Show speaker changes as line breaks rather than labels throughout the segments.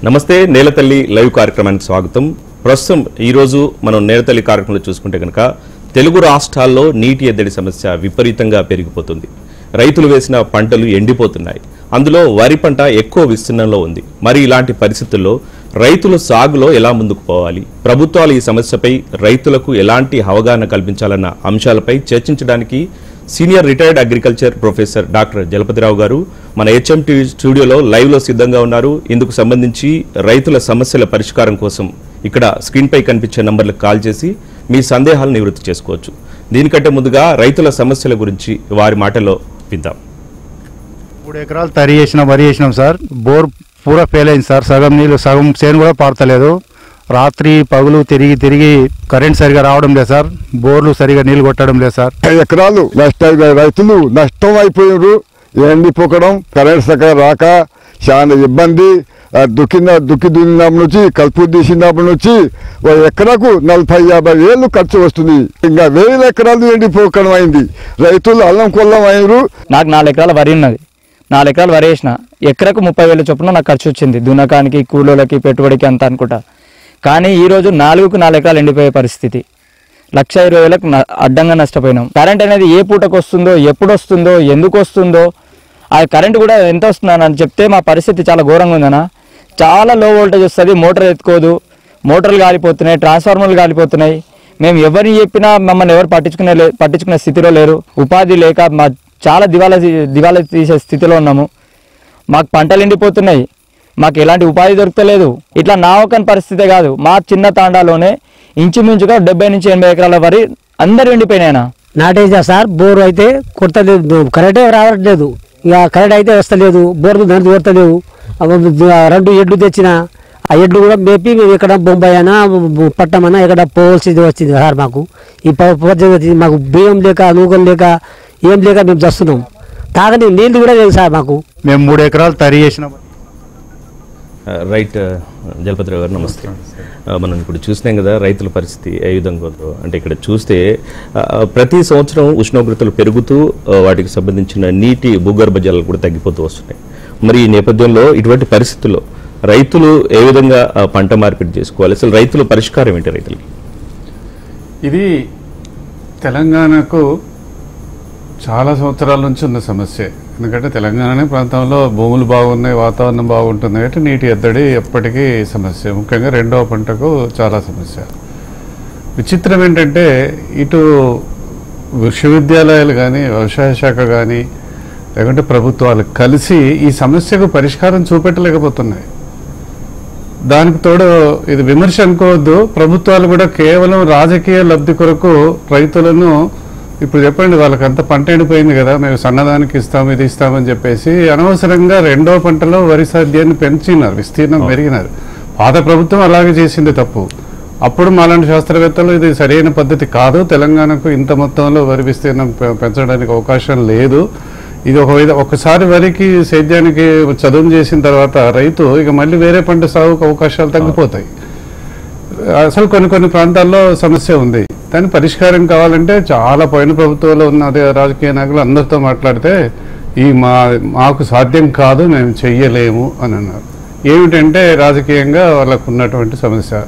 నమస్తే నేలతల్లి లైవ్ కార్యక్రమానికి స్వాగతం. ప్రస్తుతం ఈ రోజు మనం నేలతల్లి కార్యక్రమంలో చూసుకుంటే గనుక తెలుగు రాష్ట్రాల్లో నీటి ఎద్దడి సమస్య విపరీతంగా పెరిగిపోతుంది. రైతులు వేసిన పంటలు ఎండిపోతున్నాయి. అందులో వరి పంట ఎక్కువ విస్తీర్ణంలో ఉంది. మరి ఇలాంటి పరిస్థితుల్లో రైతులు సాగులో ఎలా ముందుకు పోవాలి, ప్రభుత్వాలు ఈ సమస్యపై రైతులకు ఎలాంటి అవగాహన కల్పించాలన్న అంశాలపై చర్చించడానికి senior retired agriculture professor doctor Jalapathi Rao గారు మన HMT స్టూడియోలో లైవ్లో సిద్ధంగా ఉన్నారు. ఇందుకు సంబంధించి రైతుల సమస్యల పరిష్కారం కోసం ఇక్కడ స్క్రీన్పై కనిపించే నంబర్లకు కాల్ చేసి మీ సందేహాలను నివృత్తి చేసుకోవచ్చు. దీనికంటే ముందుగా రైతుల సమస్యల గురించి వారి మాటల్లో విద్దాం.
3 ఎకరాలు తరి చేసినాం, వరి చేసినాం సార్. బోర్ పూరా ఫెయిల్ అయింది సార్. సగం నీళ్ళు, సగం చేను కూడా పారతలేదు. రాత్రి పగులు తిరిగి కరెంట్ సరిగా రావడం లేదు సార్. బోర్లు సరిగా నీళ్లు కొట్టడం లేదు సార్.
5 ఎకరాలు రైతులు నష్టం అయిపోయారు. ఎండిపోకడం, కరెంట్ సరిగా రాక చాలా ఇబ్బంది. దుక్కి దున్నినప్పటి నుంచి, కలుపు తీసినప్పటి నుంచి ఎకరాకు 40-50 వేలు ఖర్చు వస్తుంది. ఇంకా 1000 ఎకరాలు ఎండిపోకడం అయింది. రైతులు అల్లం కొల్లం అయ్యారు.
నాకు 4 ఎకరాల వరి ఉన్నది. 4 ఎకరాలు వరి వేసిన ఎకరకు 30,000 చొప్పున నాకు ఖర్చు వచ్చింది. దున్నకానికి, కూలోళ్ళకి, పెట్టుబడికి అంతా అనుకుంటా. కానీ ఈరోజు 4 ఎకరాలు ఎండిపోయే పరిస్థితి. 1,20,000కు అడ్డంగా నష్టపోయినాం. కరెంట్ అనేది ఏ పూటకు వస్తుందో, ఎప్పుడు వస్తుందో, ఎందుకు వస్తుందో, ఆ కరెంట్ కూడా ఎంత వస్తుందని చెప్తే మా పరిస్థితి చాలా ఘోరంగా ఉందన్న. చాలా లో వోల్టేజ్ వస్తుంది, మోటార్ ఎత్తుకోదు, మోటార్లు కాలిపోతున్నాయి, ట్రాన్స్ఫార్మర్లు కాలిపోతున్నాయి. మేము ఎవరిని చెప్పినా మమ్మల్ని ఎవరు పట్టించుకునే స్థితిలో లేరు. ఉపాధి లేక మా చాలా దివాలా తీసే స్థితిలో ఉన్నాము. మాకు పంటలు ఎండిపోతున్నాయి, మాకు ఎలాంటి ఉపాధి దొరకలేదు. ఇట్లా నా ఒక్కని పరిస్థితే కాదు, మా చిన్న తాండాలోనే ఇంచుమించుగా 70 నుంచి 80 ఎకరాల వరి అందరు ఎండిపోయినాయన.
నాటేసా సార్. బోరు అయితే కొడతలేదు, కరెంటే రావట్లేదు. ఇక కరెంట్ అయితే వస్తలేదు, బోర్లు దాన్ని కొడతలేవు. 2 ఎడ్లు తెచ్చిన ఆ ఎడ్లు కూడా మేపి మేము ఇక్కడ బొంబాయి అయినా పట్టమన్నా ఇక్కడ పోవాల్సింది వచ్చింది సార్. మాకు ఈ మాకు బియ్యం లేక, నూకలు లేక, ఏం లేక మేము చేస్తున్నాం. తాగని నీళ్ళు కూడా లేదు సార్ మాకు.
మేము 3 ఎకరాలు తరి చేసినాం.
రైట్ జలపతిరావు గారు నమస్తే. మనం ఇప్పుడు చూసినాం కదా రైతుల పరిస్థితి ఏ విధంగా ఉందో. అంటే ఇక్కడ చూస్తే ప్రతి సంవత్సరం ఉష్ణోగ్రతలు పెరుగుతూ వాటికి సంబంధించిన నీటి భూగర్భ జలాలు కూడా తగ్గిపోతూ వస్తున్నాయి. మరి ఈ నేపథ్యంలో ఇటువంటి పరిస్థితుల్లో రైతులు ఏ విధంగా పంట మార్పిడి చేసుకోవాలి, అసలు రైతుల పరిష్కారం ఏంటి రైతులకి?
ఇది తెలంగాణకు చాలా సంవత్సరాల నుంచి ఉన్న సమస్య. ఎందుకంటే తెలంగాణ ప్రాంతంలో భూములు బాగున్నాయి, వాతావరణం బాగుంటుంది కాబట్టి నీటి ఎద్దడి ఎప్పటికీ సమస్య. ముఖ్యంగా 2వ పంటకు చాలా సమస్య. విచిత్రం ఏంటంటే ఇటు విశ్వవిద్యాలయాలు కానీ, వ్యవసాయ శాఖ కానీ, లేకుంటే ప్రభుత్వాలు కలిసి ఈ సమస్యకు పరిష్కారం చూపెట్టలేకపోతున్నాయి. దానికి తోడు ఇది విమర్శ అనుకోవద్దు, ప్రభుత్వాలు కూడా కేవలం రాజకీయ లబ్ధి కొరకు రైతులను ఇప్పుడు చెప్పండి, వాళ్ళకంత పంట ఎండిపోయింది కదా, మేము సన్నదానికి ఇస్తాము, ఇది ఇస్తామని చెప్పేసి అనవసరంగా 2వ పంటలో వరి సాధ్యాన్ని పెంచినారు, విస్తీర్ణం పెరిగినారు. పాత ప్రభుత్వం అలాగే చేసింది తప్పు. అప్పుడు మాలాంటి శాస్త్రవేత్తలు ఇది సరైన పద్ధతి కాదు, తెలంగాణకు ఇంత మొత్తంలో వరి విస్తీర్ణం పెంచడానికి అవకాశం లేదు, ఇది ఒకసారి వరికి సేద్యానికి చదువు చేసిన తర్వాత రైతు ఇక మళ్ళీ వేరే పంట సాగుకు అవకాశాలు తగ్గిపోతాయి. అసలు కొన్ని ప్రాంతాల్లో సమస్య ఉంది. దాని పరిష్కారం కావాలంటే చాలా పోయిన ప్రభుత్వంలో ఉన్న అదే రాజకీయ నాయకులు అందరితో మాట్లాడితే మాకు సాధ్యం కాదు, మేము చెయ్యలేము అని అన్నారు. ఏమిటంటే రాజకీయంగా వాళ్ళకు ఉన్నటువంటి సమస్య.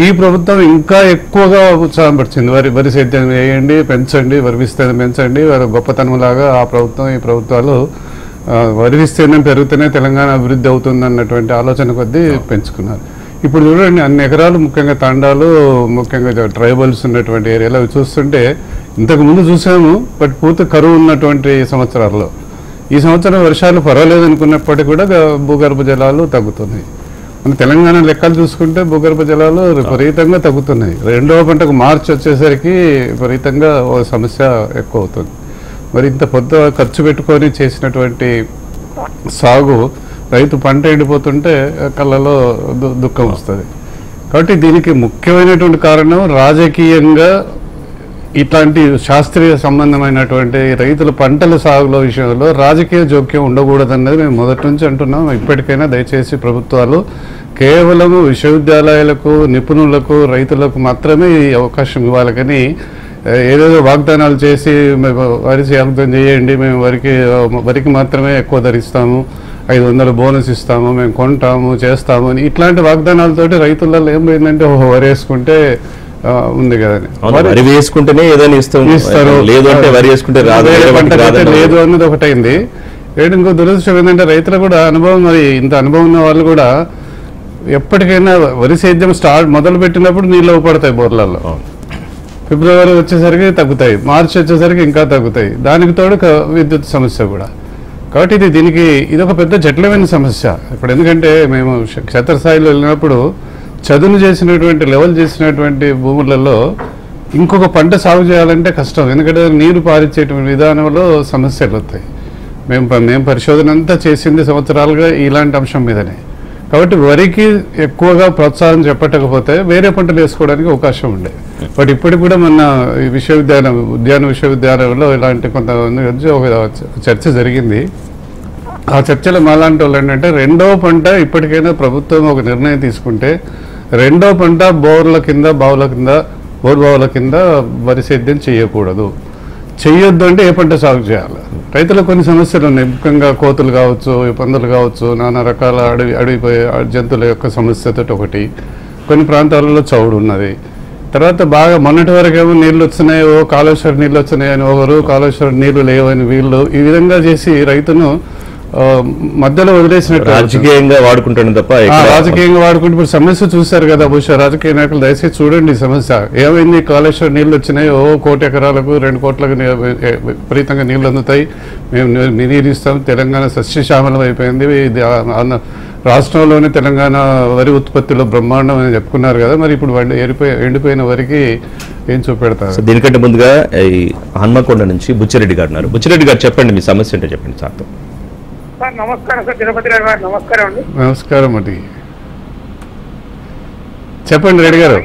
ఈ ప్రభుత్వం ఇంకా ఎక్కువగా ఉత్సాహం పడిచింది, వరి సేద్యం వేయండి, పెంచండి, వరి విస్తీర్ణం పెంచండి, వారి గొప్పతనంలాగా ఆ ప్రభుత్వం ఈ ప్రభుత్వాలు వరి విస్తీర్ణం పెరుగుతూనే తెలంగాణ అభివృద్ధి అవుతుంది అన్నటువంటి ఆలోచన కొద్దీ పెంచుకున్నారు. ఇప్పుడు చూడండి, అన్ని ఎకరాలు ముఖ్యంగా తాండాలు, ముఖ్యంగా ట్రైబల్స్ ఉన్నటువంటి ఏరియాలో చూస్తుంటే ఇంతకుముందు చూసాము, బట్ పూర్తి కరువు ఉన్నటువంటి సంవత్సరాల్లో ఈ సంవత్సరం వర్షాలు పర్వాలేదు అనుకున్నప్పటికీ కూడా భూగర్భ జలాలు తగ్గుతున్నాయి. మన తెలంగాణ లెక్కలు చూసుకుంటే భూగర్భ జలాలు విపరీతంగా తగ్గుతున్నాయి. 2వ పంటకు మార్చి వచ్చేసరికి విపరీతంగా సమస్య ఎక్కువ అవుతుంది. మరి ఇంత పెద్ద ఖర్చు పెట్టుకొని చేసినటువంటి సాగు రైతు పంట ఎండిపోతుంటే కళ్ళలో దుఃఖం వస్తుంది. కాబట్టి దీనికి ముఖ్యమైనటువంటి కారణం రాజకీయంగా ఇట్లాంటి శాస్త్రీయ సంబంధమైనటువంటి రైతుల పంటల సాగులో విషయంలో రాజకీయ జోక్యం ఉండకూడదన్నది మేము మొదటి నుంచి అంటున్నాం. ఇప్పటికైనా దయచేసి ప్రభుత్వాలు కేవలం విశ్వవిద్యాలయాలకు, నిపుణులకు, రైతులకు మాత్రమే ఈ అవకాశం ఇవ్వాలి. కానీ ఏదేదో వాగ్దానాలు చేసి వరి సాగుతం చేయండి, మేము వరికి మాత్రమే ఎక్కువ ధరిస్తాము, 500 బోనస్ ఇస్తాము, మేము కొంటాము, చేస్తాము అని ఇట్లాంటి వాగ్దానాలతోటి రైతులలో ఏం పోయిందంటే వరి వేసుకుంటే ఉంది కదని,
వరి వేసుకుంటేనే ఏదైనా ఇస్తారు, లేదు అంటే వరి వేసుకుంటే రాదు,
లేదు అన్నది ఒకటైంది. ఇంకో దురదృష్టం ఏంటంటే రైతులు కూడా అనుభవం, మరి ఇంత అనుభవం ఉన్న వాళ్ళు కూడా ఎప్పటికైనా వరి సేద్యం మొదలు పెట్టినప్పుడు నీళ్ళు పడతాయి బోర్లలో, ఫిబ్రవరి వచ్చేసరికి తగ్గుతాయి, మార్చి వచ్చేసరికి ఇంకా తగ్గుతాయి, దానికి తోడు విద్యుత్ సమస్య కూడా. కాబట్టి ఇది ఒక పెద్ద జటిలమైన సమస్య. ఇప్పుడు ఎందుకంటే మేము క్షేత్రస్థాయిలో వెళ్ళినప్పుడు చదును చేసినటువంటి లెవెల్ చేసినటువంటి భూములలో ఇంకొక పంట సాగు చేయాలంటే కష్టం, ఎందుకంటే నీరు పారించేటువంటి విధానంలో సమస్యలు వస్తాయి. మేము పరిశోధన అంతా చేసింది సంవత్సరాలుగా ఇలాంటి అంశం మీదనే. కాబట్టి వరికి ఎక్కువగా ప్రోత్సాహం చెప్పకపోతే వేరే పంటలు వేసుకోవడానికి అవకాశం ఉండే. బట్ ఇప్పటికి కూడా మన ఉద్యాన విశ్వవిద్యాలయంలో ఇలాంటి కొంతమంది ఒక చర్చ జరిగింది. ఆ చర్చలో మాలాంటి వాళ్ళు ఏంటంటే రెండవ పంట ఇప్పటికైనా ప్రభుత్వం ఒక నిర్ణయం తీసుకుంటే రెండో పంట బోర్బావుల కింద వరి సేద్యం చేయకూడదు. చెయ్యొద్దు అంటే ఏ పంట సాగు చేయాలి? రైతులకు కొన్ని సమస్యలు ఉన్నాయి, ముఖ్యంగా కోతులు కావచ్చు, పందులు కావచ్చు, నానా రకాల అడవిపోయే జంతువుల యొక్క సమస్యతో ఒకటి. కొన్ని ప్రాంతాలలో చౌడు ఉన్నది. తర్వాత బాగా మొన్నటి వరకేమో నీళ్ళు వచ్చినాయో కాళేశ్వరం నీళ్ళు వచ్చినాయని ఒకరు, కాళేశ్వరం నీళ్లు లేవని వీళ్ళు, ఈ విధంగా చేసి రైతును మధ్యలో వదిలేసినట్టు
రాజకీయంగా వాడుకుంటాను తప్ప
రాజకీయంగా వాడుకుంటే ఇప్పుడు సమస్య చూశారు కదా బహుశా రాజకీయ నాయకులు దయచేసి చూడండి ఈ సమస్య ఏమైంది. కాళేశ్వరం నీళ్ళు వచ్చినాయి, 1 కోటి ఎకరాలకు 2 కోట్లకు విపరీతంగా నీళ్లు అందుతాయి, మేము నీరు ఇస్తాం, తెలంగాణ సస్యశ్యామలం అయిపోయింది, రాష్ట్రంలోనే తెలంగాణ వరి ఉత్పత్తిలో బ్రహ్మాండం అని చెప్పుకున్నారు కదా. మరి ఇప్పుడు ఎండిపోయిన వరికి ఏం చూపెడతారు?
దీనికంటే ముందుగా ఈ హన్మకొండ నుంచి బుచ్చిరెడ్డి గారు ఉన్నారు. బుచ్చిరెడ్డి గారు చెప్పండి, మీ సమస్య ఏంటో చెప్పండి సార్.
నమస్కారం సార్, తిరుపతి రావు గారు. నమస్కారం అండి.
నమస్కారం అండి, చెప్పండి రెడ్డి గారు.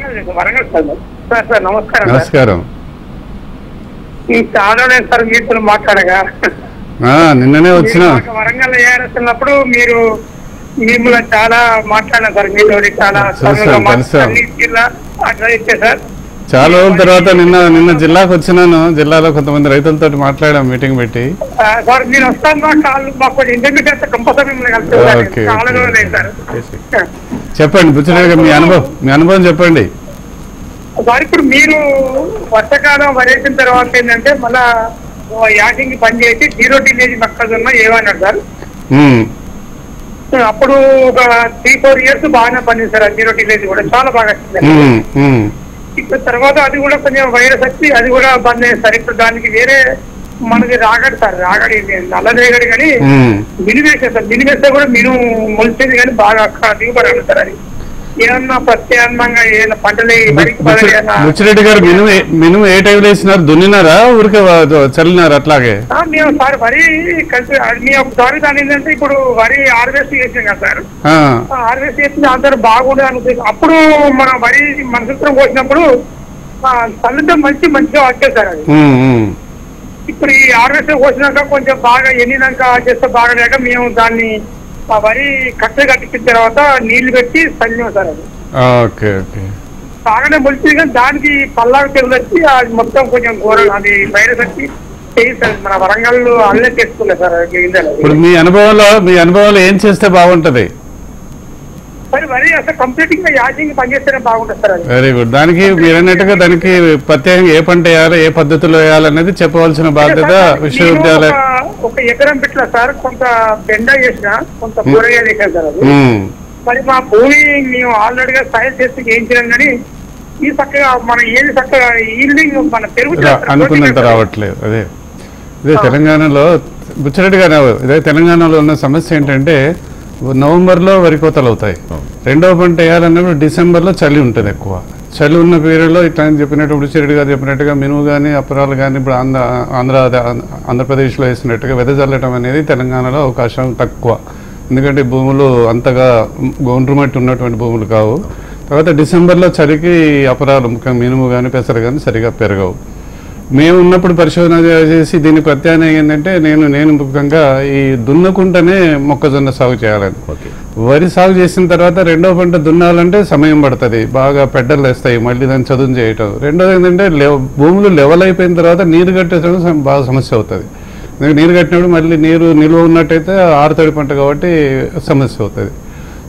సార్ సార్ నమస్కారం.
నమస్కారం.
చాలా సార్ మీతో మాట్లాడగా
నిన్ననే వచ్చిన
వరంగల్ ఏఆర్ఎస్ ఉన్నప్పుడు మిమ్మల్ని చాలా మాట్లాడినా సార్, మీతో చాలా అట్లా ఇచ్చే సార్.
చాలా రోజుల తర్వాత నిన్న జిల్లాకు వచ్చినాను. జిల్లాలో కొంతమంది రైతులతో మాట్లాడాం, మీటింగ్ పెట్టి.
సార్ నేను వస్తాను, మాకు ఇంటర్వ్యూ చేస్తే కంపల్సరీ
చెప్పండి బుచ్చిరెడ్డి, మీ అనుభవం చెప్పండి
సార్. ఇప్పుడు మీరు వర్షాకాలం వరేసిన తర్వాత ఏంటంటే మళ్ళా యాటింగ్ పని చేసి 0 టీనేజ్ మొక్కజొన్న ఏమన్నాడు సార్. అప్పుడు ఒక 3-4 ఇయర్స్ బాగానే పనిచేది సార్. 0 టీనేజ్ కూడా చాలా బాగా వచ్చింది. ఇప్పుడు తర్వాత అది కూడా కొంచెం వైరస్ వచ్చి అది కూడా బంద్ చేస్తారు. ఇప్పుడు దానికి వేరే మనకి రాగడి సార్, రాగడి నల్లరేగడి కానీ మినివేస్తారు సార్. మినివేస్తే కూడా మొలిచేది కానీ బాగా దిగుబడి అడుగుతారు. అది ఏమన్నా ప్రత్యామ్నాయంగా ఏదైనా పంటలు
బుచ్చిరెడ్డి గారు మినుము ఏ టైంలో వేసినారు? దున్నినారా ఊరికే చల్లినారు? అట్లాగే
మేము సార్ వరి కలిసి మీ ఒకసారి దాని ఏంటంటే ఇప్పుడు వరి హార్వెస్ట్ చేసాం కదా సార్. హార్వెస్ట్ చేసిన అందరూ బాగుండే అనుకుంటుంది. అప్పుడు మన వరి మనసూత్రం కోసినప్పుడు చల్లితే మంచిగా వచ్చేది సార్. అది ఇప్పుడు ఈ హార్వెస్ట్ కోసినాక కొంచెం బాగా ఎండినాక చేస్తే బాగా లేక మేము దాన్ని వరి కట్టెలు కట్టించిన తర్వాత నీళ్లు పెట్టి చల్లినాం సార్. అది బాగానే మొలిచింది కానీ దానికి పల్లాకు తెగులు వచ్చి అది మొత్తం కొంచెం ఘోరం, అది వైరస్ వచ్చి చేయిస్తారు. మన వరంగల్ అల్లే చేసుకున్నారు సార్.
ఇప్పుడు మీ అనుభవంలో ఏం చేస్తే బాగుంటది?
మరి వరి అసలు కంప్లీట్ గా యాజింగ్ పనిచేస్తేనే బాగుంటుంది సార్. అది
వెరీ గుడ్. దానికి మీరు అన్నట్టుగా దానికి ప్రత్యేకంగా ఏ పంట వేయాలి, ఏ పద్ధతిలో వేయాలనేది చెప్పవలసిన బాధ్యత విశ్వవిద్యాలయం.
ఒక ఎకరం పెట్టిన సార్, కొంత బెండ చేసిన, కొంత కూరగాయలు వేసాను సార్. అది మరి మా భూమి మేము ఆల్రెడీగా సైన్స్ చేసి చేయించినాం కానీ ఈ చక్కగా మన ఏది చక్కగా ఈల్డింగ్ మన పెరుగుతుంది
అనుకున్నంత రావట్లేదు. ఇదే తెలంగాణలో బుచ్చిరెడ్డి గారు, ఇదే తెలంగాణలో ఉన్న సమస్య ఏంటంటే నవంబర్లో వరి కోతలు అవుతాయి. రెండవ పంట వేయాలన్నప్పుడు డిసెంబర్లో చలి ఉంటుంది ఎక్కువ. చలి ఉన్న పీరియడ్లో ఇట్లా చెప్పినట్టు బుచ్చిరెడ్డి గారు చెప్పినట్టుగా మినుము కానీ అపరాలు కానీ ఇప్పుడు ఆంధ్రప్రదేశ్లో వేసినట్టుగా వెదజల్లటం అనేది తెలంగాణలో అవకాశం తక్కువ. ఎందుకంటే భూములు అంతగా గొండ్రుమట్టి ఉన్నటువంటి భూములు కావు. తర్వాత డిసెంబర్లో చలికి అపరాలు ముఖ్యంగా మినుము కానీ పెసరు కానీ సరిగా పెరగవు. మేము ఉన్నప్పుడు పరిశోధన చేసి దీని ప్రత్యామ్నాయం ఏంటంటే నేను ముఖ్యంగా ఈ దున్నకుంటనే మొక్కజొన్న సాగు చేయాలని. వరి సాగు చేసిన తర్వాత రెండో పంట దున్నాలంటే సమయం పడుతుంది, బాగా పెడ్డలు వేస్తాయి, మళ్ళీ దాన్ని చదును చేయటం. రెండోది ఏంటంటే భూములు లెవెల్ అయిపోయిన తర్వాత నీరు కట్టేయడం బాగా సమస్య అవుతుంది. నీరు కట్టినప్పుడు మళ్ళీ నీరు నిల్వ ఉన్నట్టయితే ఆరుతడి పంట కాబట్టి సమస్య అవుతుంది.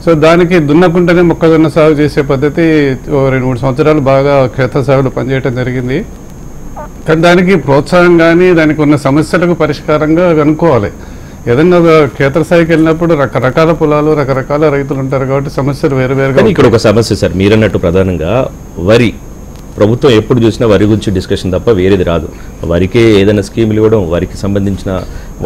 సో దానికి దున్నకుంటేనే మొక్కజొన్న సాగు చేసే పద్ధతి 2-3 సంవత్సరాలు బాగా క్షేత్ర సాగులో పనిచేయడం జరిగింది. కానీ దానికి ప్రోత్సాహం కానీ దానికి ఉన్న సమస్యలకు పరిష్కారంగా అనుకోవాలి. ఏదన్నా క్షేత్రస్థాయికి వెళ్ళినప్పుడు రకరకాల పొలాలు రకరకాల రైతులు ఉంటారు కాబట్టి సమస్యలు వేరువేరుగా.
ఇక్కడ ఒక సమస్య సార్, మీరన్నట్టు ప్రధానంగా వరి ప్రభుత్వం ఎప్పుడు చూసినా వరి గురించి డిస్కషన్ తప్ప వేరేది రాదు. వరికే ఏదైనా స్కీములు ఇవ్వడం, వరికి సంబంధించిన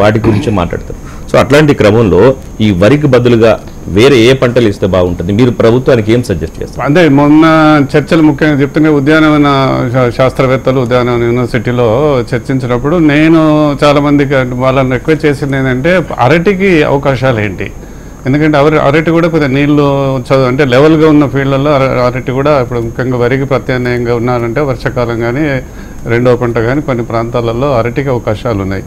వాటి గురించి మాట్లాడతారు. సో అట్లాంటి క్రమంలో ఈ వరికి బదులుగా వేరే ఏ పంటలు ఇస్తే బాగుంటుంది, మీరు ప్రభుత్వానికి ఏం సజెస్ట్ చేస్తారు?
అంటే మొన్న చర్చలు ముఖ్యంగా చెప్తున్నా ఉద్యానవన శాస్త్రవేత్తలు ఉద్యానవన యూనివర్సిటీలో చర్చించినప్పుడు నేను చాలా మందికి వాళ్ళని రిక్వెస్ట్ చేసింది ఏంటంటే అరటికి అవకాశాలు ఏంటి. ఎందుకంటే అరటి కూడా కొద్దిగా నీళ్లు అంటే లెవెల్గా ఉన్న ఫీల్డ్లలో అరటి కూడా ఇప్పుడు ముఖ్యంగా వరికి ప్రత్యామ్నాయంగా ఉన్నారంటే వర్షాకాలం కానీ రెండవ పంట కానీ కొన్ని ప్రాంతాలలో అరటికి అవకాశాలు ఉన్నాయి.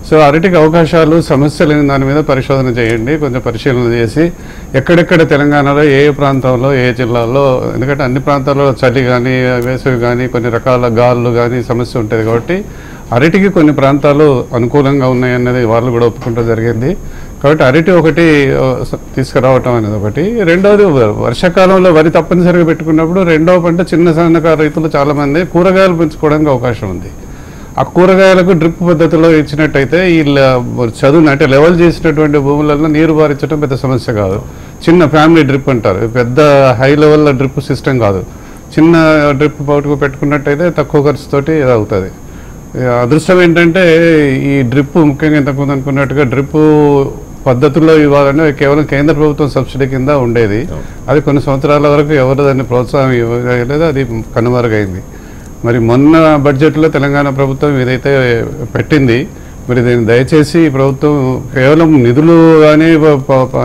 సో అరటికి అవకాశాలు సమస్యలు దాని మీద పరిశోధన చేయండి, కొంచెం పరిశీలన చేసి ఎక్కడెక్కడ తెలంగాణలో ఏ ప్రాంతంలో ఏ జిల్లాల్లో, ఎందుకంటే అన్ని ప్రాంతాల్లో చలి కానీ వేసవి కానీ కొన్ని రకాల గాలులు కానీ సమస్య ఉంటుంది కాబట్టి అరటికి కొన్ని ప్రాంతాలు అనుకూలంగా ఉన్నాయన్నది వాళ్ళు కూడా ఒప్పుకుంటూ జరిగింది. కాబట్టి అరటి ఒకటి తీసుకురావటం అనేది ఒకటి. రెండవది వర్షాకాలంలో వరి తప్పనిసరిగా పెట్టుకున్నప్పుడు రెండవ పంట చిన్న సన్నకారు రైతులు చాలామంది కూరగాయలు పెంచుకోవడానికి అవకాశం ఉంది. ఆ కూరగాయలకు డ్రిప్ పద్ధతిలో ఇచ్చినట్టయితే ఈ చదువుని అంటే లెవెల్ చేసినటువంటి భూములలో నీరు పారించడం పెద్ద సమస్య కాదు. చిన్న ఫ్యామిలీ డ్రిప్ అంటారు, పెద్ద హై లెవెల్లో డ్రిప్ సిస్టమ్ కాదు. చిన్న డ్రిప్ పౌటుకు పెట్టుకున్నట్టయితే తక్కువ ఖర్చుతోటి ఇది అవుతుంది. అదృష్టం ఏంటంటే ఈ డ్రిప్ ముఖ్యంగా ఇంతకుముందు అనుకున్నట్టుగా డ్రిప్ పద్ధతుల్లో ఇవ్వాలని కేవలం కేంద్ర ప్రభుత్వం సబ్సిడీ కింద ఉండేది. అది కొన్ని సంవత్సరాల వరకు ఎవరు దాన్ని ప్రోత్సాహం ఇవ్వలేదు, అది కనుమరుగైంది. మరి మొన్న బడ్జెట్లో తెలంగాణ ప్రభుత్వం ఏదైతే పెట్టింది, మరి దీన్ని దయచేసి ప్రభుత్వం కేవలం నిధులు కానీ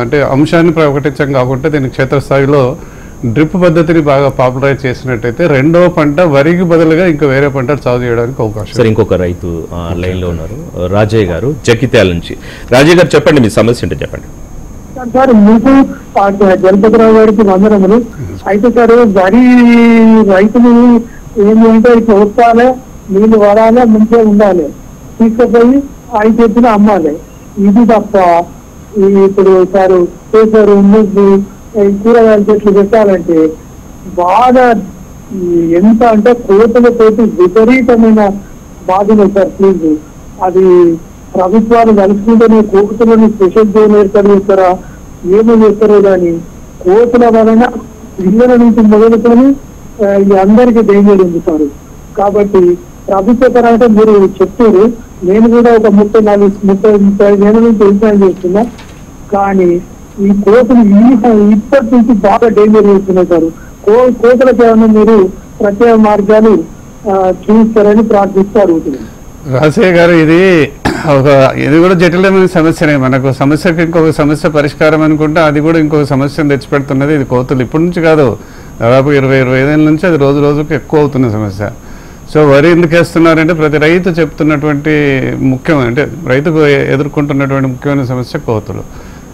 అంటే అంశాన్ని ప్రకటించడం కాకుండా దీన్ని క్షేత్రస్థాయిలో డ్రిప్ పద్ధతిని బాగా పాపులరైజ్ చేసినట్టయితే రెండవ పంట వరికి బదులుగా ఇంకా వేరే పంటలు సాగు చేయడానికి అవకాశం.
సార్ ఇంకొక రైతు లైన్లో ఉన్నారు, రాజయ్య గారు జగిత్యాల నుంచి. రాజయ్య గారు చెప్పండి, మీ సమస్య ఏంటో చెప్పండి.
సార్ మీకు జలపతిరావు గారికి వందనములు. అయితే సార్ వరి రైతులు ఏంటంటే ఇట్లా ఉత్తాలే, నీళ్లు వాడాలి, ముందే ఉండాలి, తీసుకుపోయి 5 ఎత్తున అమ్మాలి. ఇది తప్ప ఇప్పుడు సార్ చేశారు కూరగాయల చెట్లు పెట్టాలంటే బాగా ఎంత అంటే కోతలతోటి విపరీతమైన బాధలు సార్. ప్లీజ్ అది ప్రభుత్వాలు కలుసుకుంటేనే కోతులను స్పెషల్ జోన్ ఏర్పాటు చేస్తారా ఏమో చేస్తారో కానీ కోతుల వలన పిల్లల నుంచి మొదలుకొని అందరికీ డేంజర్ ఉంది సార్. కాబట్టి ప్రభుత్వ పరంగా మీరు చెప్తారు, నేను కూడా ఒక 30-35 ఏళ్ళ నుంచి వ్యవసాయం చేస్తున్నా, కానీ ఈ కోతులు ఇప్పటి నుంచి బాగా డేంజర్ చేస్తున్నాయి సార్. కోతులకు ఏమన్నా మీరు ప్రత్యేక మార్గాలు చూస్తారని ప్రార్థిస్తూ అడుగుతున్నాను.
రాజయ్య గారు, ఇది కూడా జటిలమైన సమస్యనే. మనకు సమస్యకి ఇంకొక సమస్య పరిష్కారం అనుకుంటే అది కూడా ఇంకొక సమస్యను తెచ్చిపెడుతున్నది. ఇది కోతులు ఇప్పటి నుంచి కాదు, దాదాపు 20-25 ఏళ్ళ నుంచి అది రోజు రోజుకి ఎక్కువ అవుతున్న సమస్య. సో వరి ఎందుకు వేస్తున్నారంటే ప్రతి రైతు చెప్తున్నటువంటి ముఖ్యమైన అంటే రైతుకు ఎదుర్కొంటున్నటువంటి ముఖ్యమైన సమస్య కోతులు.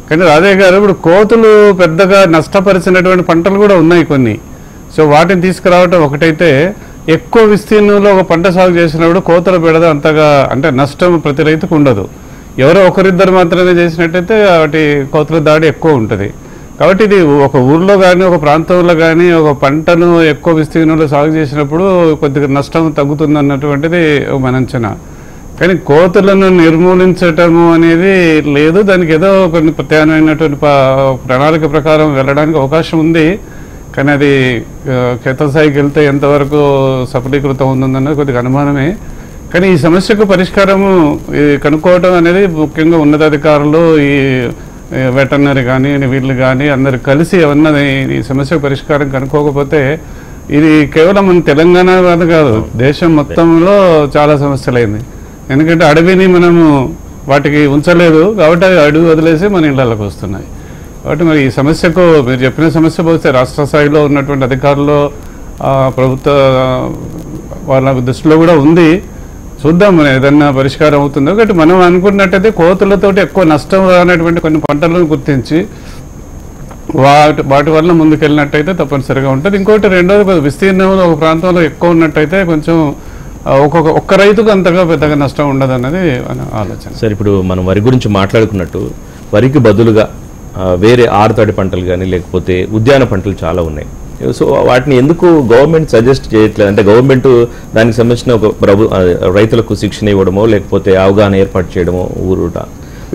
కానీ రాజయ్య గారు, ఇప్పుడు కోతులు పెద్దగా నష్టపరిచినటువంటి పంటలు కూడా ఉన్నాయి కొన్ని. సో వాటిని తీసుకురావటం ఒకటైతే, ఎక్కువ విస్తీర్ణంలో ఒక పంట సాగు చేసినప్పుడు కోతల బెడద అంతగా అంటే నష్టం ప్రతి రైతుకు ఉండదు. ఎవరో ఒకరిద్దరు మాత్రమే చేసినట్టయితే వాటి కోతల దాడి ఎక్కువ ఉంటుంది. కాబట్టి ఇది ఒక ఊర్లో కానీ ఒక ప్రాంతంలో కానీ ఒక పంటను ఎక్కువ విస్తీర్ణంలో సాగు చేసినప్పుడు కొద్దిగా నష్టం తగ్గుతుంది అన్నటువంటిది మన అంచనా. కానీ కోతులను నిర్మూలించటము అనేది లేదు, దానికి ఏదో కొన్ని ప్రత్యామ్నాయమైనటువంటి ప్రణాళిక ప్రకారం వెళ్ళడానికి అవకాశం ఉంది. కానీ అది క్షేత్రస్థాయికి వెళ్తే ఎంతవరకు సఫలీకృతం ఉందన్నది కొద్దిగా అనుమానమే. కానీ ఈ సమస్యకు పరిష్కారము కనుక్కోవటం అనేది ముఖ్యంగా ఉన్నతాధికారులు, ఈ వెటర్నరీ కానీ వీళ్ళు కానీ అందరు కలిసి ఏమన్నా ఈ సమస్యకు పరిష్కారం కనుక్కోకపోతే ఇది కేవలం మన తెలంగాణ కాదు, దేశం మొత్తంలో చాలా సమస్యలైంది. ఎందుకంటే అడవిని మనము వాటికి ఉంచలేదు కాబట్టి అడవి వదిలేసి మన ఇళ్లలోకి వస్తున్నాయి. కాబట్టి మరి ఈ సమస్యకు మీరు చెప్పిన సమస్య పోతే రాష్ట్ర స్థాయిలో ఉన్నటువంటి అధికారులు ప్రభుత్వ వాళ్ళ దృష్టిలో కూడా ఉంది. చూద్దాం మరి ఏదన్నా పరిష్కారం అవుతుందో. కాబట్టి మనం అనుకున్నట్టయితే కోతులతోటి ఎక్కువ నష్టం రానటువంటి కొన్ని పంటలను గుర్తించి వాటి వల్ల ముందుకెళ్ళినట్టయితే తప్పనిసరిగా ఉంటుంది. ఇంకోటి రెండోది విస్తీర్ణంలో ఒక ప్రాంతంలో ఎక్కువ ఉన్నట్టయితే కొంచెం ఒక్క రైతుకు అంతగా పెద్దగా నష్టం ఉండదు అన్నది ఆలోచన.
సార్, ఇప్పుడు మనం వరి గురించి మాట్లాడుకున్నట్టు వరికి బదులుగా వేరే ఆరుతడి పంటలు కానీ లేకపోతే ఉద్యాన పంటలు చాలా ఉన్నాయి. సో వాటిని ఎందుకు గవర్నమెంట్ సజెస్ట్ చేయట్లేదు? అంటే గవర్నమెంట్ దానికి సంబంధించిన ఒక రైతులకు శిక్షణ ఇవ్వడమో లేకపోతే అవగాహన ఏర్పాటు చేయడమో ఊరుట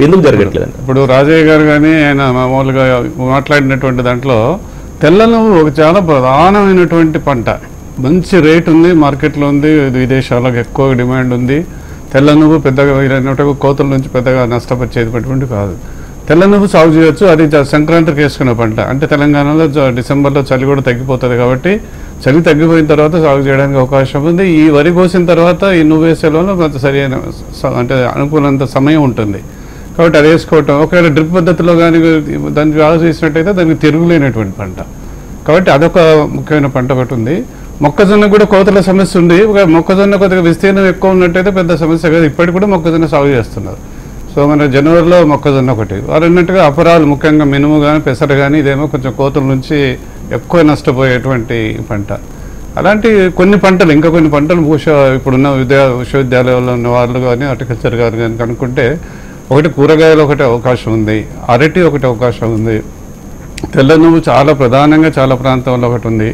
ఎందుకు జరగట్లేదండి?
ఇప్పుడు రాజయ్య గారు కానీ ఆయన మామూలుగా మాట్లాడినటువంటి దాంట్లో తెల్ల నువ్వు ఒక చాలా ప్రధానమైనటువంటి పంట, మంచి రేట్ ఉంది, మార్కెట్లో ఉంది, విదేశాలకు ఎక్కువ డిమాండ్ ఉంది. తెల్ల నువ్వు పెద్దగా కోతల నుంచి పెద్దగా నష్టపరిచేటువంటి కాదు. తెల్ల నువ్వు సాగు చేయొచ్చు, అది సంక్రాంతికి వేసుకునే పంట. అంటే తెలంగాణలో డిసెంబర్లో చలి కూడా తగ్గిపోతుంది కాబట్టి చలి తగ్గిపోయిన తర్వాత సాగు చేయడానికి అవకాశం ఉంది. ఈ వరి కోసిన తర్వాత ఈ నువ్వు వేసేలో కొంత సరైన అంటే అనుకూలంత సమయం ఉంటుంది కాబట్టి అది వేసుకోవటం. ఒకవేళ డ్రిప్ పద్ధతిలో కానీ దాన్ని సాగు చేసినట్టయితే దానికి తిరుగులేనటువంటి పంట కాబట్టి అదొక ముఖ్యమైన పంట ఒకటి ఉంది. మొక్కజొన్న కూడా కోతల సమస్య ఉంది. మొక్కజొన్న కొద్దిగా విస్తీర్ణం ఎక్కువ ఉన్నట్టయితే పెద్ద సమస్య కాదు. ఇప్పటికి కూడా మొక్కజొన్న సాగు చేస్తున్నారు. సో మన జనవరిలో మొక్కజొన్న ఒకటి, వారు అన్నట్టుగా అపరాలు ముఖ్యంగా మినుము కానీ పెసర కానీ ఇదేమో కొంచెం కోతల నుంచి ఎక్కువ నష్టపోయేటువంటి పంట. అలాంటి కొన్ని పంటలు ఇంకా కొన్ని పంటలు బహుశా ఇప్పుడున్న విశ్వవిద్యాలయాల్లో ఉన్న వాళ్ళు కానీ హార్టికల్చర్ గారు కానీ కనుక్కుంటే ఒకటి కూరగాయలు ఒకటి అవకాశం ఉంది, అరటి ఒకటి అవకాశం ఉంది, తెల్ల నువ్వు చాలా ప్రధానంగా చాలా ప్రాంతంలో ఒకటి ఉంది.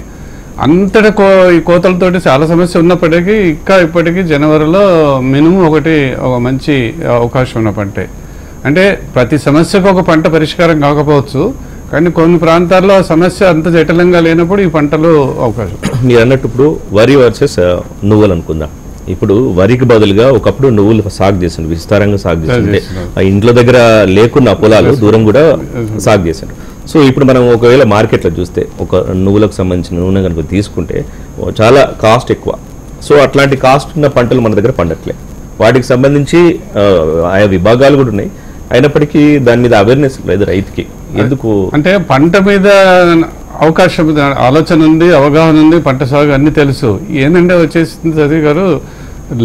అంతటి ఈ కోతలతోటి చాలా సమస్య ఉన్నప్పటికీ ఇంకా ఇప్పటికీ జనవరిలో మినుము ఒకటి ఒక మంచి అవకాశం ఉన్న పంటే. అంటే ప్రతి సమస్యకు ఒక పంట పరిష్కారం కాకపోవచ్చు, కానీ కొన్ని ప్రాంతాల్లో ఆ సమస్య అంత జటిలంగా లేనప్పుడు ఈ పంటలు అవకాశం.
మీరు అన్నట్టు ఇప్పుడు వరి వర్సెస్ నువ్వులు అనుకుందాం. ఇప్పుడు వరికి బదులుగా ఒకప్పుడు నువ్వులు సాగు చేసిండు, విస్తారంగా సాగు చేసిండే, ఇంట్లో దగ్గర లేకున్న పొలాలు దూరం కూడా సాగు చేసిండు. సో ఇప్పుడు మనం ఒకవేళ మార్కెట్లో చూస్తే ఒక నువ్వులకు సంబంధించిన నూనె కనుక తీసుకుంటే చాలా కాస్ట్ ఎక్కువ. సో అట్లాంటి కాస్ట్ ఉన్న పంటలు మన దగ్గర పండట్లే. వాటికి సంబంధించి ఆయా విభాగాలు కూడా ఉన్నాయి, అయినప్పటికీ దాని మీద అవేర్నెస్ లేదు రైతుకి. ఎందుకు
అంటే పంట మీద అవకాశం ఆలోచన ఉంది, అవగాహన ఉంది, పంట సాగు అన్ని తెలుసు. ఏంటంటే వచ్చేసింది చదివి గారు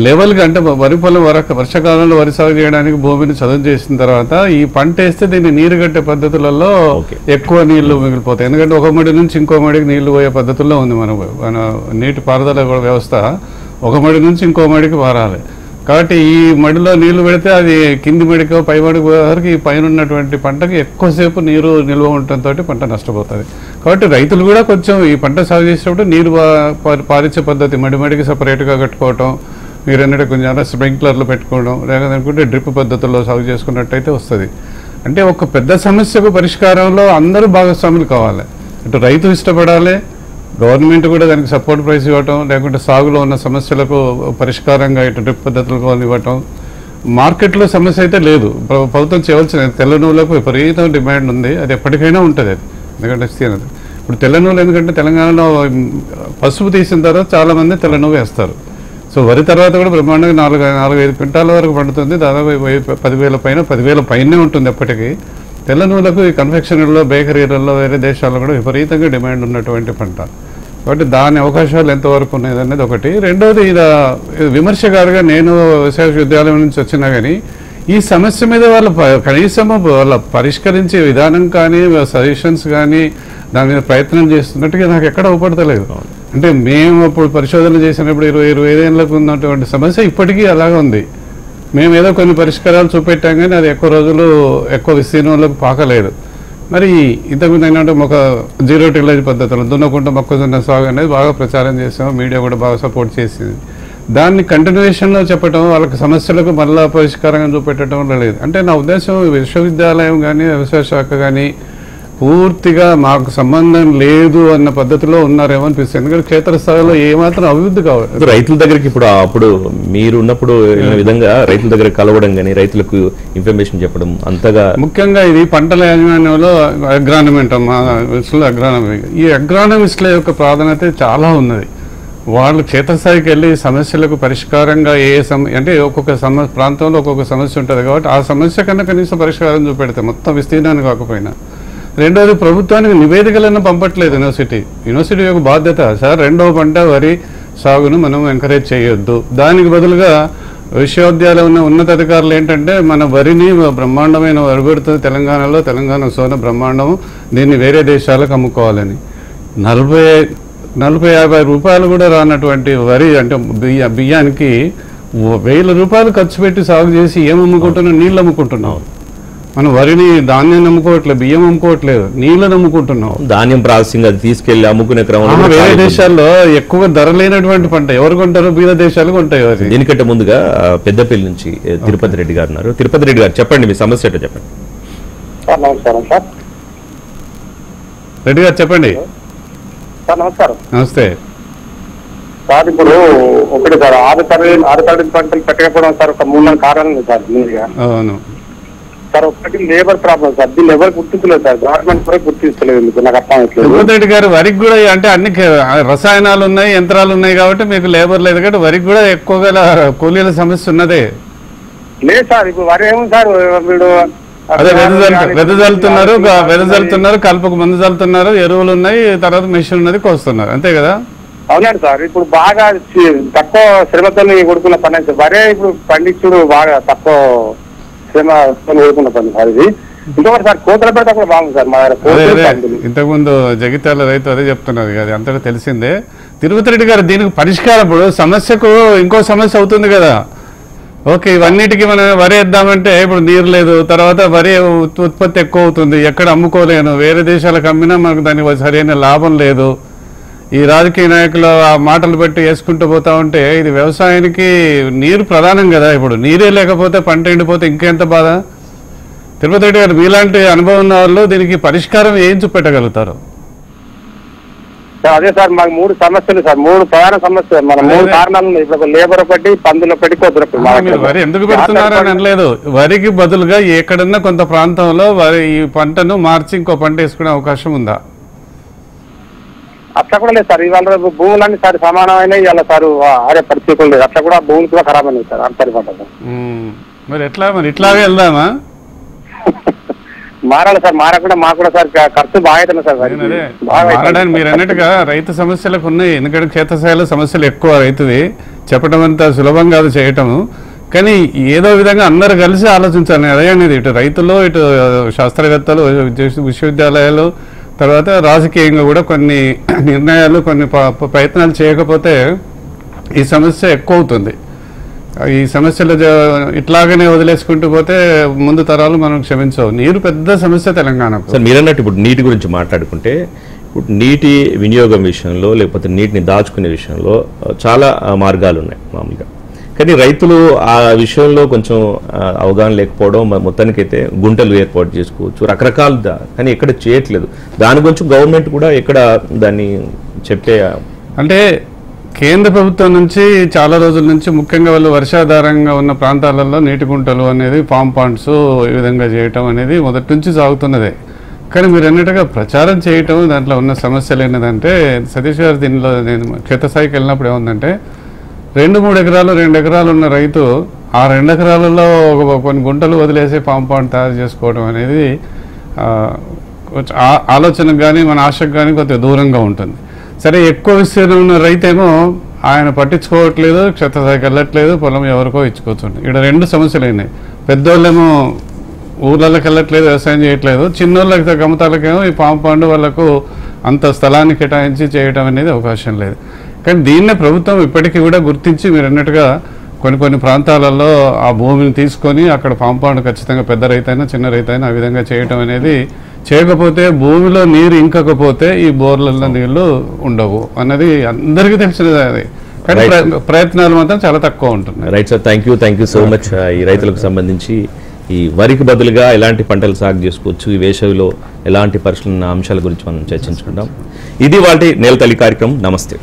లెవెల్గా అంటే వరి పొలం వర్షాకాలంలో వరి సాగు చేయడానికి భూమిని చదువు చేసిన తర్వాత ఈ పంట వేస్తే దీన్ని నీరు కట్టే పద్ధతులలో ఎక్కువ నీళ్లు మిగిలిపోతాయి. ఎందుకంటే ఒక మడి నుంచి ఇంకో మడికి నీళ్లు పోయే పద్ధతుల్లో ఉంది మన నీటి పారుదల వ్యవస్థ. ఒక మడి నుంచి ఇంకో మడికి పారాలి కాబట్టి ఈ మడిలో నీళ్లు పెడితే అది కింది మడికో పై మడికి పోయేసరికి ఈ పైన ఉన్నటువంటి పంటకి ఎక్కువసేపు నీరు నిల్వ ఉండటంతో పంట నష్టపోతుంది. కాబట్టి రైతులు కూడా కొంచెం ఈ పంట సాగు చేసేటప్పుడు నీరు పారించే పద్ధతి మడిమడికి సపరేట్గా కట్టుకోవటం, మీరు అన్నట్టు కొంచెం స్ప్రింక్లర్లు పెట్టుకోవడం, లేకపోతే డ్రిప్ పద్ధతుల్లో సాగు చేసుకున్నట్టయితే వస్తుంది. అంటే ఒక పెద్ద సమస్యకు పరిష్కారంలో అందరూ భాగస్వాములు కావాలి. ఇటు రైతు ఇష్టపడాలి, గవర్నమెంట్ కూడా దానికి సపోర్ట్ ప్రైస్ ఇవ్వటం, లేకుంటే సాగులో ఉన్న సమస్యలకు పరిష్కారంగా ఇటు డ్రిప్ పద్ధతులకు ఇవ్వటం. మార్కెట్లో సమస్య అయితే లేదు, ప్రభుత్వం చేయవలసిన తెల్ల నువ్వులకు విపరీతం డిమాండ్ ఉంది, అది ఎప్పటికైనా ఉంటుంది. అది ఎందుకంటే ఇప్పుడు తెల్ల నువ్వులు ఎందుకంటే తెలంగాణలో పసుపు తీసిన తర్వాత చాలామంది తెల్ల నువ్వు వేస్తారు. సో వరి తర్వాత కూడా బ్రహ్మాండంగా 4-5 క్వింటాల వరకు పండుతుంది, దాదాపు 10,000 పైనే ఉంటుంది. ఎప్పటికీ తెల్ల నువ్వులకు ఈ కన్ఫెక్షనరీలో బేకరీలలో వేరే దేశాల్లో కూడా విపరీతంగా డిమాండ్ ఉన్నటువంటి పంట కాబట్టి దాని అవకాశాలు ఎంతవరకు ఉన్నాయి అనేది ఒకటి. రెండోది ఇది విమర్శకారుగా నేను విశ్వవిద్యాలయం నుంచి వచ్చినా కానీ ఈ సమస్య మీద వాళ్ళ కనీసం వాళ్ళ పరిష్కరించే విధానం కానీ సజెషన్స్ కానీ దాని మీద ప్రయత్నం చేస్తున్నట్టుగా నాకు ఎక్కడ అవపడతలేదు. అంటే మేము అప్పుడు పరిశోధన చేసినప్పుడు 20 ఏళ్ళకు ఉన్నటువంటి సమస్య ఇప్పటికీ అలాగే ఉంది. మేము ఏదో కొన్ని పరిష్కారాలు చూపెట్టాం కానీ అది ఎక్కువ రోజులు ఎక్కువ విస్తీర్ణంలోకి పాకలేదు. మరి ఇంతకుముందు ఏంటంటే ఒక జీరో టిల్లేజ్ పద్ధతులు దున్నకుండా మొక్కజొన్న సాగు అనేది బాగా ప్రచారం చేసాము, మీడియా కూడా బాగా సపోర్ట్ చేసింది. దాన్ని కంటిన్యూషన్లో చెప్పడం, వాళ్ళకి సమస్యలకు మళ్ళా పరిష్కారంగా చూపెట్టడం లేదు. అంటే నా ఉద్దేశం విశ్వవిద్యాలయం కానీ వ్యవసాయ శాఖ కానీ పూర్తిగా మాకు సంబంధం లేదు అన్న పద్ధతిలో ఉన్నారేమో అనిపిస్తుంది. ఎందుకంటే క్షేత్రస్థాయిలో ఏమాత్రం అభివృద్ధి కావాలి.
రైతుల దగ్గరికి ఇప్పుడు అప్పుడు మీరు ఉన్నప్పుడు విధంగా రైతుల దగ్గర కలవడం కానీ రైతులకు ఇన్ఫర్మేషన్ చెప్పడం అంతగా
ముఖ్యంగా ఇది పంటల యాజమాన్యంలో అగ్రానమెంట్ అగ్రానమీ ఈ అగ్రానమిస్ట్ల యొక్క ప్రాధాన్యత చాలా ఉన్నది. వాళ్ళు క్షేత్రస్థాయికి వెళ్ళి సమస్యలకు పరిష్కారంగా అంటే ఒక్కొక్క ప్రాంతంలో ఒక్కొక్క సమస్య ఉంటుంది కాబట్టి ఆ సమస్య కన్నా కనీసం పరిష్కారం చూపెడతాయి మొత్తం విస్తీర్ణాన్ని కాకపోయినా. రెండోది ప్రభుత్వానికి నివేదికలను పంపట్లేదు యూనివర్సిటీ యొక్క బాధ్యత. సార్ రెండవ పంట వరి సాగును మనం ఎంకరేజ్ చేయొద్దు, దానికి బదులుగా విశ్వవిద్యాలయం ఉన్న ఉన్నతాధికారులు ఏంటంటే మన వరిని బ్రహ్మాండమైన వరి పెడుతుంది తెలంగాణలో, తెలంగాణ సోన బ్రహ్మాండము, దీన్ని వేరే దేశాలకు అమ్ముకోవాలని. 40-50 రూపాయలు కూడా రానటువంటి వరి అంటే బియ్యానికి 1000 రూపాయలు ఖర్చు పెట్టి సాగు చేసి ఏం అమ్ముకుంటున్నాం? నీళ్ళు అమ్ముకుంటున్నాం. మనం వరిని ధాన్యం అమ్ముకోవట్లేదు, బియ్యం అమ్ముకోవట్లేదు, నీళ్ళని అమ్ముకుంటున్నాం.
ధాన్యం ప్రాసెసింగ్ అది తీసుకెళ్లి అమ్ముకునే క్రమంలో
వేరే దేశాల్లో ఎక్కువ ధర లేనటువంటి పంట ఎవరు కొంటారు? బీద దేశాలు కొంటాయి.
దీనికంటే ముందుగా పెద్దపల్లి నుంచి తిరుపతి రెడ్డి గారు ఉన్నారు. తిరుపతి రెడ్డి గారు చెప్పండి, మీ సమస్య ఏంటో చెప్పండి.
నమస్కారం సార్.
రెడ్డి గారు చెప్పండి.
సార్ నమస్కారం.
నమస్తే
సార్. ఇప్పుడు ఒకటి సార్, ఆరు తరగతి పంటలు పెట్టకపోవడం సార్ ఒక 3-4 కారణాలు సార్.
అవును
సార్, ఒకటి లేబర్ ప్రాబ్లం సార్. దీన్ని ఎవరు గుర్తించలేదు సార్, గవర్నమెంట్ కూడా గుర్తించలేదు. ఎందుకు నాకు అర్థం అవుతుంది.
తిరుపతి రెడ్డి గారు, వరికి కూడా అంటే అన్ని రసాయనాలు ఉన్నాయి, యంత్రాలు ఉన్నాయి కాబట్టి మీకు లేబర్ లేదు కాబట్టి వరికి కూడా ఎక్కువగా కూలీల సమస్య ఉన్నదే.
లేదు సార్, ఇప్పుడు వరి ఏమో సార్ వీడు
అదే వెదజల్లుతున్నారు, కలుపుకు మందు చల్లుతున్నారు, ఎరువులు ఉన్నాయి, తర్వాత మెషిన్ ఉన్నది, కోస్తున్నారు, అంతే కదా?
అవునండి సార్. ఇప్పుడు బాగా తక్కువ శ్రమతో కొడుకున్న పని సార్. వరే ఇప్పుడు పండించుడు బాగా తక్కువ శ్రమతో కొడుకున్న పని సార్ ఇది. ఇంకొకటి సార్, కోతల పెడితే కూడా బాగుంది సార్ మా దగ్గర.
ఇంతకుముందు జగిత్యాల రైతు అదే చెప్తున్నారు కదా, అంతటా తెలిసిందే. తిరుపతి రెడ్డి గారు, దీనికి పరిష్కారం ఇప్పుడు సమస్యకు ఇంకో సమస్య అవుతుంది కదా. ఓకే, ఇవన్నిటికీ మనం వరి వేద్దామంటే ఇప్పుడు నీరు లేదు, తర్వాత వరి ఉత్పత్తి ఎక్కువ అవుతుంది, ఎక్కడ అమ్ముకోలేను, వేరే దేశాలకు అమ్మినా మనకు దానికి సరైన లాభం లేదు. ఈ రాజకీయ నాయకులు ఆ మాటలు బట్టి వేసుకుంటూ పోతా ఉంటే ఇది వ్యవసాయానికి నీరు ప్రధానం కదా. ఇప్పుడు నీరే లేకపోతే పంట ఎండిపోతే ఇంకెంత బాధ. తిరుపతి రెడ్డి గారు, మీలాంటి అనుభవం ఉన్న వాళ్ళు దీనికి పరిష్కారం ఏం చూపెట్టగలుగుతారు?
అదే సార్, మాకు 3 సమస్యలు సార్, 3 ప్రధాన సమస్యలు. మన 3 కారణాలు ఉన్నాయి. ఇప్పుడు లేబర్ ఒకటి, పందులు ఒకటి, కోతులు.
వరి ఎందుకు పెడుతున్నారని అనలేదు. వరికి బదులుగా ఎక్కడన్నా కొంత ప్రాంతంలో వరి ఈ పంటను మార్చి ఇంకో పంట వేసుకునే అవకాశం ఉందా?
అట్లా కూడా లేదు సార్. ఇవాళ భూములన్నీ సార్ సమానమైన ఇవాళ సార్ ఆడే పరిస్థితులు లేదు. అట్లా కూడా భూములు కూడా ఖరాబ్ అయినాయి సార్. అంతరి పంట
మరి ఎట్లా? మరి ఇట్లాగే వెళ్దామా?
మారాలి సార్. మారకుండా మాకు కూడా సార్ ఖర్చు బాగా అవుతుంది సార్.
మీరు అన్నట్టుగా రైతు సమస్యలకు ఉన్నాయి. ఎందుకంటే క్షేత్రస్థాయిలో సమస్యలు ఎక్కువ రైతువి. చెప్పడం అంత సులభం కాదు చేయటము. కానీ ఏదో విధంగా అందరు కలిసి ఆలోచించాలి. అదే అనేది ఇటు రైతులు, ఇటు శాస్త్రవేత్తలు, విశ్వవిద్యాలయాలు, తర్వాత రాజకీయంగా కూడా కొన్ని నిర్ణయాలు, కొన్ని ప్రయత్నాలు చేయకపోతే ఈ సమస్య ఎక్కువ అవుతుంది. ఈ సమస్యలు ఇట్లాగనే వదిలేసుకుంటూ పోతే ముందు తరాలు మనం క్షమించవు. నీరు పెద్ద సమస్య తెలంగాణకు.
సార్, మీరన్నట్టు ఇప్పుడు నీటి గురించి మాట్లాడుకుంటే, ఇప్పుడు నీటి వినియోగం విషయంలో లేకపోతే నీటిని దాచుకునే విషయంలో చాలా మార్గాలు ఉన్నాయి మామూలుగా. కానీ రైతులు ఆ విషయంలో కొంచెం అవగాహన లేకపోవడం, మొత్తానికైతే గుంటలు ఏర్పాటు చేసుకోవచ్చు, రకరకాలు, కానీ ఎక్కడ చేయట్లేదు. దాని గురించి గవర్నమెంట్ కూడా ఎక్కడ దాన్ని చెప్పే
అంటే కేంద్ర ప్రభుత్వం నుంచి చాలా రోజుల నుంచి ముఖ్యంగా వాళ్ళు వర్షాధారంగా ఉన్న ప్రాంతాలలో నీటి గుంటలు అనేది, ఫామ్ పాండ్స్ ఈ విధంగా చేయటం అనేది మొదటి నుంచి సాగుతున్నదే. కానీ మీరు అన్నట్టుగా ప్రచారం చేయటం, దాంట్లో ఉన్న సమస్యలు ఏంటంటే, సతీష్ గారు దీనిలో నేను క్షేత్రస్థాయికి వెళ్ళినప్పుడు ఏముందంటే, 2-3 ఎకరాలు 2 ఎకరాలు ఉన్న రైతు ఆ 2 ఎకరాలలో కొన్ని గుంటలు వదిలేసి ఫామ్ పాండ్ తయారు చేసుకోవడం అనేది ఆలోచనకు కానీ మన ఆశకు కానీ కొద్దిగా దూరంగా ఉంటుంది. సరే, ఎక్కువ విస్తీర్ణం ఉన్న రైతేమో ఆయన పట్టించుకోవట్లేదు, క్షేత్రస్థాయికి వెళ్ళట్లేదు, పొలం ఎవరికో ఇచ్చుకోవచ్చు. ఇక్కడ 2 సమస్యలు అయినాయి. పెద్దోళ్ళేమో ఊర్లలోకి వెళ్ళట్లేదు, వ్యవసాయం చేయట్లేదు. చిన్నోళ్ళకి గమతాలకేమో ఈ ఫామ్ పాండ్ వాళ్ళకు అంత స్థలాన్ని కేటాయించి చేయడం అనేది అవకాశం లేదు. కానీ దీన్నే ప్రభుత్వం ఇప్పటికీ కూడా గుర్తించి మీరు అన్నట్టుగా కొన్ని ప్రాంతాలలో ఆ భూమిని తీసుకొని అక్కడ ఫామ్ పాండ్ ఖచ్చితంగా పెద్ద రైతైనా చిన్న రైతైనా ఆ విధంగా చేయటం అనేది, చేయకపోతే భూమిలో నీరు ఇంకకపోతే ఈ బోర్లలో నీళ్లు ఉండవు అన్నది అందరికీ తెలిసినది. అది కానీ ప్రయత్నాలు మాత్రం చాలా తక్కువ ఉంటున్నాయి.
Right sir, thank you so much. ఈ రైతులకు సంబంధించి ఈ వరికి బదులుగా ఎలాంటి పంటలు సాగు చేసుకోవచ్చు, ఈ వేసవిలో ఎలాంటి పరిస్థితులు ఉన్న అంశాల గురించి మనం చర్చించుకుందాం. ఇది వాటి నేల తల్లి కార్యక్రమం. నమస్తే.